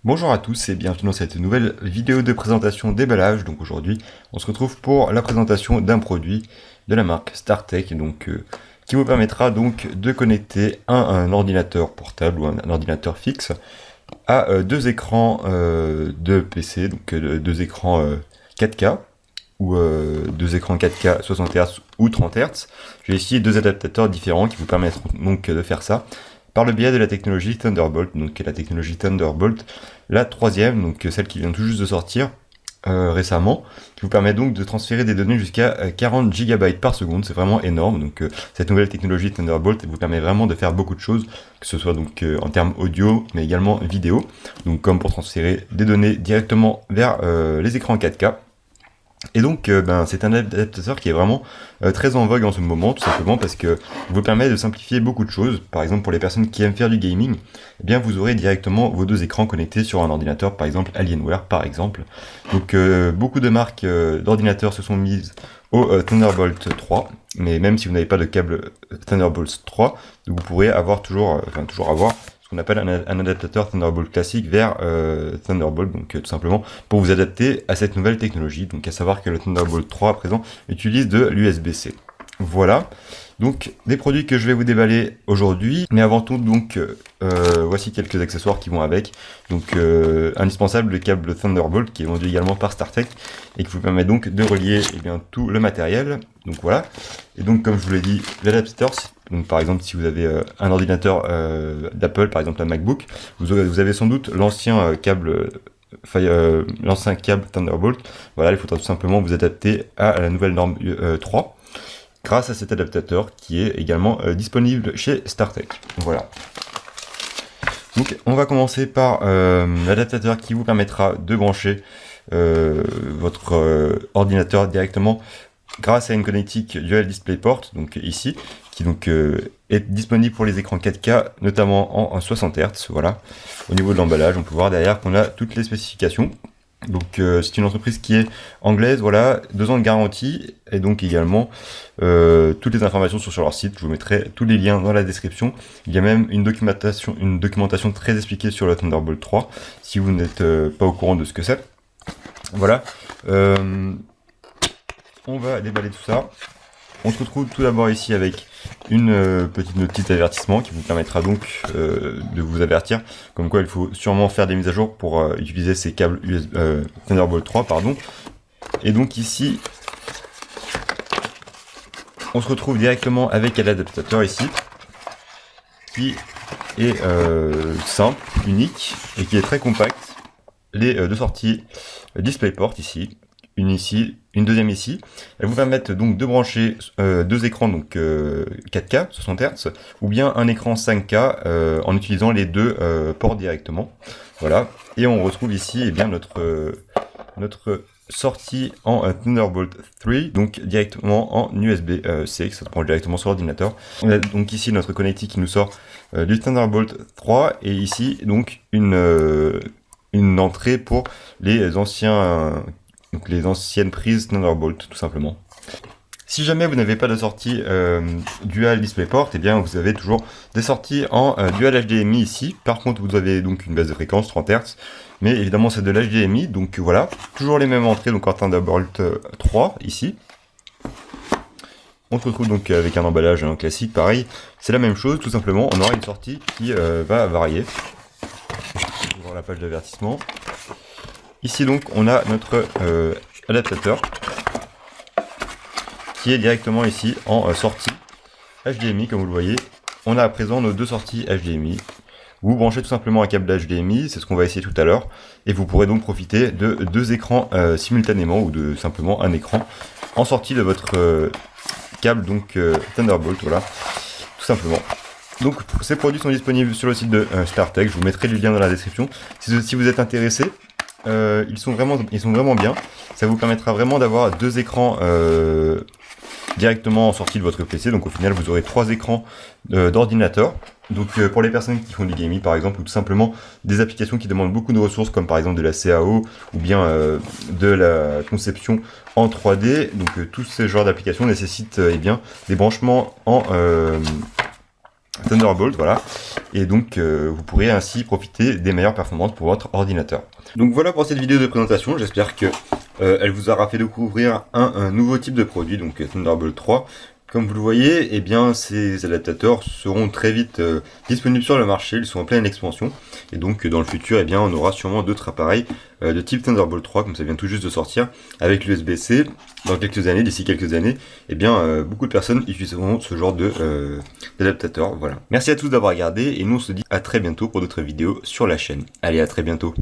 Bonjour à tous et bienvenue dans cette nouvelle vidéo de présentation déballage. Donc aujourd'hui, on se retrouve pour la présentation d'un produit de la marque StarTech, qui vous permettra donc de connecter un ordinateur portable ou un ordinateur fixe à deux écrans de PC, donc deux écrans 4K ou deux écrans 4K 60 Hz ou 30 Hz. J'ai ici deux adaptateurs différents qui vous permettront donc de faire ça par le biais de la technologie Thunderbolt, donc la technologie Thunderbolt, la troisième, donc celle qui vient tout juste de sortir récemment, qui vous permet donc de transférer des données jusqu'à 40 GB par seconde, c'est vraiment énorme. Donc cette nouvelle technologie Thunderbolt vous permet vraiment de faire beaucoup de choses, que ce soit donc en termes audio, mais également vidéo, donc comme pour transférer des données directement vers les écrans 4K. Et donc, c'est un adaptateur qui est vraiment très en vogue en ce moment, tout simplement parce que vous permet de simplifier beaucoup de choses. Par exemple, pour les personnes qui aiment faire du gaming, eh bien, vous aurez directement vos deux écrans connectés sur un ordinateur, par exemple Alienware, par exemple. Donc, beaucoup de marques d'ordinateurs se sont mises au Thunderbolt 3, mais même si vous n'avez pas de câble Thunderbolt 3, vous pourrez avoir toujours avoir ce qu'on appelle un adaptateur Thunderbolt classique vers Thunderbolt, donc tout simplement pour vous adapter à cette nouvelle technologie. Donc à savoir que le Thunderbolt 3 à présent utilise de l'USB-C. Voilà, donc des produits que je vais vous déballer aujourd'hui, mais avant tout donc voici quelques accessoires qui vont avec. Donc indispensable, le câble Thunderbolt qui est vendu également par StarTech et qui vous permet donc de relier tout le matériel. Donc voilà, et donc comme je vous l'ai dit, l'adaptateur, donc par exemple si vous avez un ordinateur d'Apple, par exemple un MacBook, vous avez sans doute l'ancien câble l'ancien câble Thunderbolt. Voilà, il faudra tout simplement vous adapter à la nouvelle norme 3 grâce à cet adaptateur qui est également disponible chez StarTech. Voilà. Donc on va commencer par l'adaptateur qui vous permettra de brancher votre ordinateur directement grâce à une connectique Dual DisplayPort, donc ici, qui donc est disponible pour les écrans 4K, notamment en 60 Hz. Voilà. Au niveau de l'emballage, on peut voir derrière qu'on a toutes les spécifications. Donc c'est une entreprise qui est anglaise, voilà, 2 ans de garantie, et donc également toutes les informations sont sur leur site. Je vous mettrai tous les liens dans la description. Il y a même une documentation très expliquée sur le Thunderbolt 3, si vous n'êtes pas au courant de ce que c'est. Voilà. On va déballer tout ça. On se retrouve tout d'abord ici avec une petite notice d'avertissement qui vous permettra donc de vous avertir comme quoi il faut sûrement faire des mises à jour pour utiliser ces câbles Thunderbolt 3, pardon. Et donc ici, on se retrouve directement avec l'adaptateur ici, qui est simple, unique et qui est très compact. Les deux sorties DisplayPort ici, une deuxième ici. Elles vous permettent donc de brancher deux écrans donc 4K 60 Hz ou bien un écran 5K en utilisant les deux ports directement. Voilà. Et on retrouve ici notre sortie en Thunderbolt 3, donc directement en USB-C, qui se branche directement sur l'ordinateur. On a donc ici notre connectique qui nous sort du Thunderbolt 3 et ici donc une entrée pour les anciennes prises Thunderbolt, tout simplement. Si jamais vous n'avez pas de sortie Dual DisplayPort, eh bien vous avez toujours des sorties en Dual HDMI ici. Par contre, vous avez donc une baisse de fréquence 30 Hz, mais évidemment c'est de l'HDMI, donc voilà, toujours les mêmes entrées, donc en Thunderbolt 3 ici. On se retrouve donc avec un emballage classique, pareil, c'est la même chose, tout simplement, on aura une sortie qui va varier. On va voir la page d'avertissement. Ici donc on a notre adaptateur qui est directement ici en sortie HDMI, comme vous le voyez. On a à présent nos deux sorties HDMI. Vous branchez tout simplement un câble HDMI, c'est ce qu'on va essayer tout à l'heure, et vous pourrez donc profiter de deux écrans simultanément ou de simplement un écran en sortie de votre câble donc Thunderbolt, voilà, tout simplement. Donc ces produits sont disponibles sur le site de StarTech, je vous mettrai le lien dans la description si vous êtes intéressé. Ils sont vraiment bien. Ça vous permettra vraiment d'avoir deux écrans directement en sortie de votre PC. Donc au final, vous aurez trois écrans d'ordinateur. Donc pour les personnes qui font du gaming par exemple, ou tout simplement des applications qui demandent beaucoup de ressources, comme par exemple de la CAO ou bien de la conception en 3D. Donc tous ces genres d'applications nécessitent des branchements en Thunderbolt, voilà. Et donc, vous pourrez ainsi profiter des meilleures performances pour votre ordinateur. Donc voilà pour cette vidéo de présentation. J'espère que elle vous aura fait découvrir un nouveau type de produit, donc Thunderbolt 3. Comme vous le voyez, eh bien, ces adaptateurs seront très vite disponibles sur le marché. Ils sont en pleine expansion. Et donc, dans le futur, eh bien, on aura sûrement d'autres appareils de type Thunderbolt 3, comme ça vient tout juste de sortir, avec l'USB-C. Dans quelques années, d'ici quelques années, eh bien, beaucoup de personnes utiliseront ce genre d'adaptateur. Voilà. Merci à tous d'avoir regardé et nous on se dit à très bientôt pour d'autres vidéos sur la chaîne. Allez, à très bientôt.